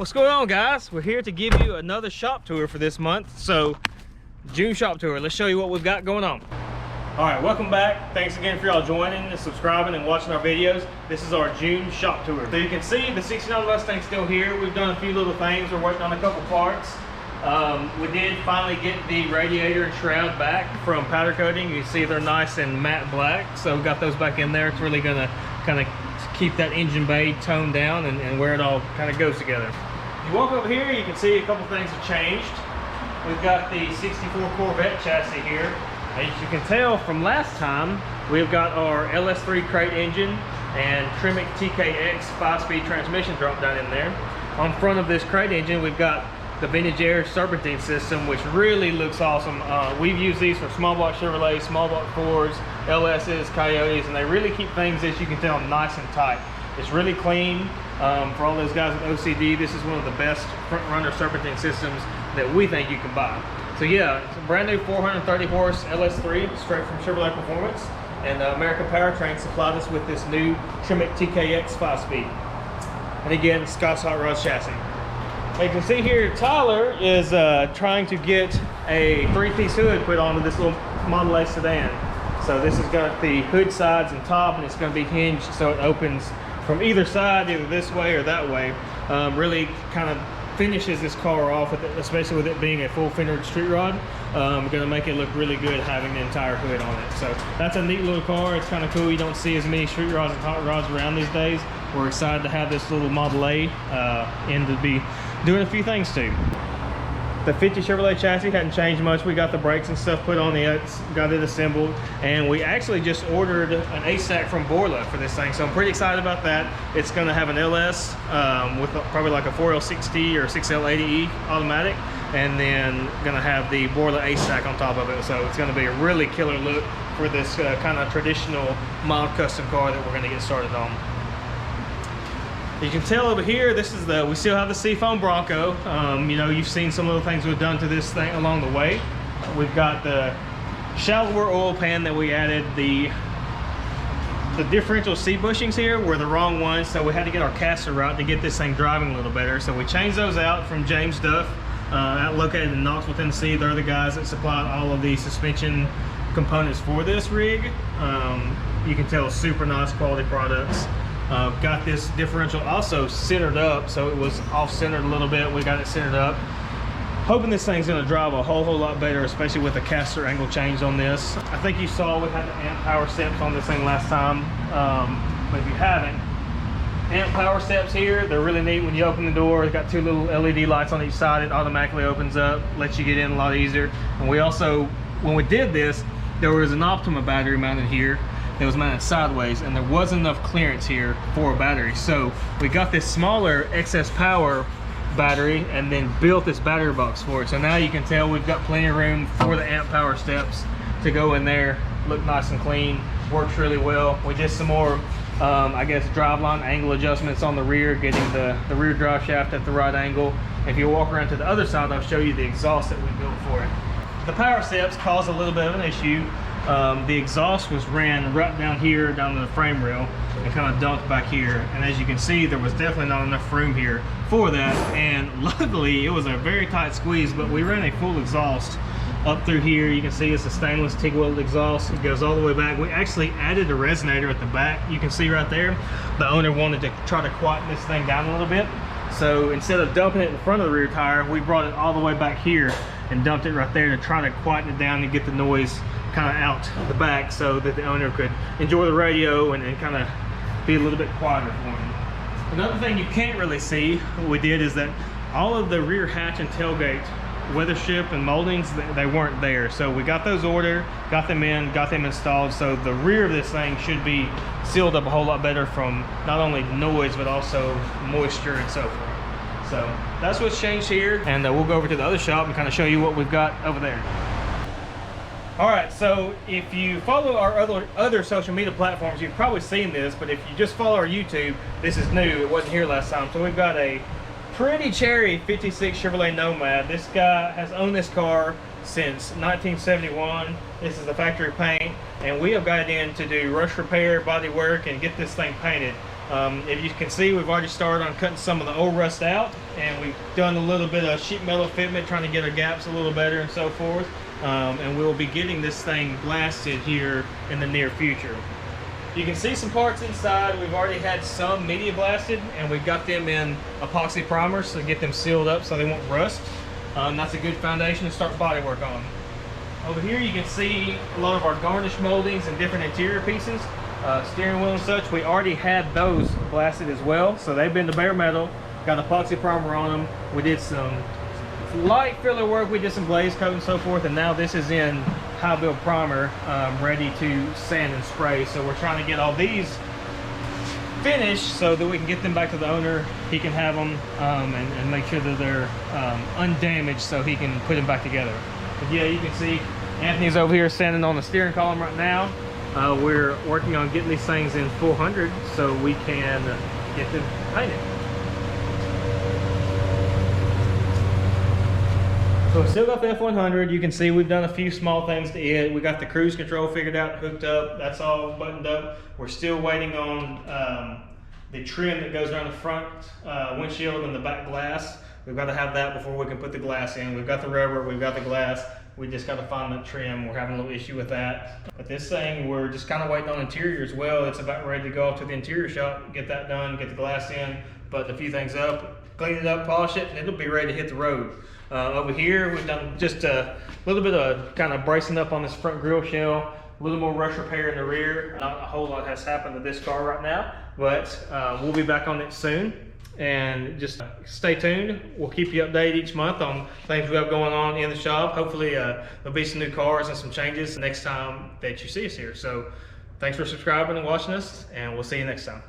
What's going on, guys? We're here to give you another shop tour for this month. So, June shop tour. Let's show you what we've got going on. All right, welcome back. Thanks again for y'all joining and subscribing and watching our videos. This is our June shop tour. So you can see the 69 Mustang's still here. We've done a few little things. We're working on a couple parts. We did finally get the radiator and shroud back from powder coating. You can see they're nice and matte black. So we got those back in there. It's really gonna kind of keep that engine bay toned down and where it all kind of goes together. If you walk over here, you can see a couple things have changed. We've got the 64 Corvette chassis here. As you can tell from last time, we've got our LS3 crate engine and Tremec TKX 5-speed transmission drop down in there. On front of this crate engine, we've got the Vintage Air serpentine system, which really looks awesome. We've used these for small block Chevrolet, small block Fords, LS's, Coyotes, and they really keep things, as you can tell, nice and tight. It's really clean. For all those guys with OCD, this is one of the best front runner serpentine systems that we think you can buy. So yeah, it's a brand new 430 horse LS3 straight from Chevrolet Performance, and American Powertrain supplied us with this new Tremec TKX 5-speed. And again, Scott's Hot Rods chassis. You can see here, Tyler is trying to get a 3-piece hood put onto this little Model A sedan. So this has got the hood sides and top, and it's going to be hinged so it opens from either side, either this way or that way. Really kind of finishes this car off with it, especially with it being a full fendered street rod. Going to make it look really good having the entire hood on it. So that's a neat little car. It's kind of cool. You don't see as many street rods and hot rods around these days. We're excited to have this little Model A and to be doing a few things too. The 50 Chevrolet chassis hadn't changed much. We got the brakes and stuff put on it, got it assembled, and we actually just ordered an A-stack from Borla for this thing, so I'm pretty excited about that. It's going to have an LS with probably like a 4L60 or 6L80E automatic, and then going to have the Borla A-stack on top of it, so it's going to be a really killer look for this kind of traditional mild custom car that we're going to get started on. You can tell over here, this is we still have the Seafoam Bronco. You know, you've seen some of the things we've done to this thing along the way. We've got the shallower oil pan that we added. The differential seat bushings here were the wrong ones, so we had to get our caster out to get this thing driving a little better. So we changed those out from James Duff, located in Knoxville, Tennessee. They're the guys that supplied all of the suspension components for this rig. You can tell super nice quality products. Got this differential also centered up, so it was off-centered a little bit. We got it centered up. Hoping this thing's going to drive a whole lot better, especially with the caster angle change on this. I think you saw we had the amp power steps on this thing last time, but if you haven't, amp power steps here, they're really neat. When you open the door, it's got two little LED lights on each side. It automatically opens up, lets you get in a lot easier. And we also, when we did this, there was an Optima battery mounted here. It was mounted sideways, and there wasn't enough clearance here for a battery, so we got this smaller excess power battery and then built this battery box for it. So now you can tell we've got plenty of room for the amp power steps to go in there, look nice and clean, works really well. We did some more I guess driveline angle adjustments on the rear, getting the rear drive shaft at the right angle. If you walk around to the other side, I'll show you the exhaust that we built for it. The power steps caused a little bit of an issue. The exhaust was ran right down here, down to the frame rail, and kind of dumped back here. And as you can see, there was definitely not enough room here for that. And luckily, it was a very tight squeeze, but we ran a full exhaust up through here. You can see it's a stainless TIG welded exhaust. It goes all the way back. We actually added a resonator at the back. You can see right there. The owner wanted to try to quieten this thing down a little bit. So instead of dumping it in front of the rear tire, we brought it all the way back here and dumped it right there to try to quieten it down and get the noise kind of out the back so that the owner could enjoy the radio and kind of be a little bit quieter for him. Another thing you can't really see, what we did is that all of the rear hatch and tailgate weathership and moldings, they weren't there. So we got those ordered, got them in, got them installed, so the rear of this thing should be sealed up a whole lot better from not only noise but also moisture and so forth. So that's what's changed here, and we'll go over to the other shop and kind of show you what we've got over there. All right, so if you follow our other social media platforms, you've probably seen this, but if you just follow our YouTube, this is new. It wasn't here last time. So we've got a pretty cherry 56 Chevrolet Nomad. This guy has owned this car since 1971. This is the factory paint, and we have got it in to do rush repair, body work, and get this thing painted. If you can see, we've already started on cutting some of the old rust out. and we've done a little bit of sheet metal fitment, trying to get our gaps a little better and so forth. And we'll be getting this thing blasted here in the near future. You can see some parts inside. We've already had some media blasted, and we've got them in epoxy primers to get them sealed up so they won't rust. That's a good foundation to start body work on. Over here you can see a lot of our garnish moldings and different interior pieces, steering wheel and such. We already had those blasted as well, so they've been to bare metal, got epoxy primer on them. We did some light filler work, we did some glaze coat and so forth, and now this is in high build primer, ready to sand and spray. So we're trying to get all these finished so that we can get them back to the owner. He can have them and make sure that they're undamaged so he can put them back together. But yeah, you can see Anthony's over here standing on the steering column right now. We're working on getting these things in 400 so we can get them painted. So we still got the F100. You can see we've done a few small things to it. We got the cruise control figured out, hooked up. That's all buttoned up. We're still waiting on the trim that goes around the front windshield and the back glass. We've got to have that before we can put the glass in. We've got the rubber, we've got the glass. We just got to find the trim. We're having a little issue with that. But this thing, we're just kind of waiting on interior as well. It's about ready to go off to the interior shop, get that done, get the glass in, put a few things up, clean it up, polish it, and it'll be ready to hit the road. Over here, we've done just a little bit of kind of bracing up on this front grille shell, a little more rush repair in the rear. Not a whole lot has happened to this car right now, but we'll be back on it soon. And just stay tuned. We'll keep you updated each month on things we have going on in the shop. Hopefully there'll be some new cars and some changes next time that you see us here. So thanks for subscribing and watching us, and we'll see you next time.